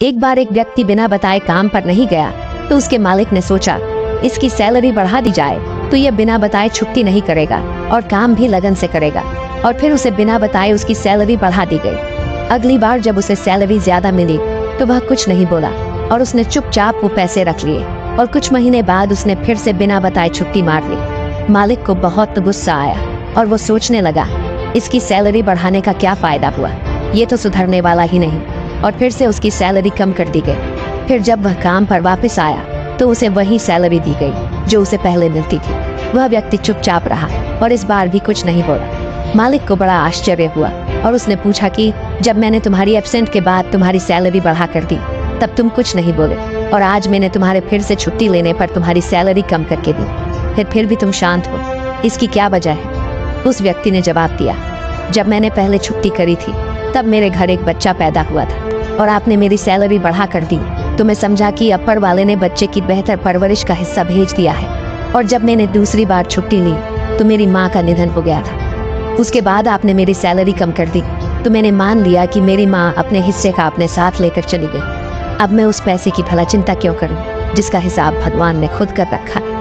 एक बार एक व्यक्ति बिना बताए काम पर नहीं गया तो उसके मालिक ने सोचा इसकी सैलरी बढ़ा दी जाए तो यह बिना बताए छुट्टी नहीं करेगा और काम भी लगन से करेगा। और फिर उसे बिना बताए उसकी सैलरी बढ़ा दी गई। अगली बार जब उसे सैलरी ज्यादा मिली तो वह कुछ नहीं बोला और उसने चुपचाप वो पैसे रख लिए। और कुछ महीने बाद उसने फिर से बिना बताए छुट्टी मार ली। मालिक को बहुत गुस्सा आया और वो सोचने लगा इसकी सैलरी बढ़ाने का क्या फायदा हुआ, ये तो सुधरने वाला ही नहीं। और फिर से उसकी सैलरी कम कर दी गई। फिर जब वह काम पर वापस आया तो उसे वही सैलरी दी गई जो उसे पहले मिलती थी। वह व्यक्ति चुपचाप रहा और इस बार भी कुछ नहीं बोला। मालिक को बड़ा आश्चर्य हुआ और उसने पूछा कि जब मैंने तुम्हारी एब्सेंट के बाद तुम्हारी सैलरी बढ़ा कर दी तब तुम कुछ नहीं बोले, और आज मैंने तुम्हारे फिर से छुट्टी लेने पर तुम्हारी सैलरी कम करके दी, फिर भी तुम शांत हो, इसकी क्या वजह है? उस व्यक्ति ने जवाब दिया, जब मैंने पहले छुट्टी करी थी तब मेरे घर एक बच्चा पैदा हुआ था और आपने मेरी सैलरी बढ़ा कर दी तो मैं समझा कि ऊपर वाले ने बच्चे की बेहतर परवरिश का हिस्सा भेज दिया है। और जब मैंने दूसरी बार छुट्टी ली तो मेरी माँ का निधन हो गया था। उसके बाद आपने मेरी सैलरी कम कर दी तो मैंने मान लिया कि मेरी माँ अपने हिस्से का अपने साथ लेकर चली गई। अब मैं उस पैसे की भला चिंता क्यों करूं जिसका हिसाब भगवान ने खुद कर रखा है।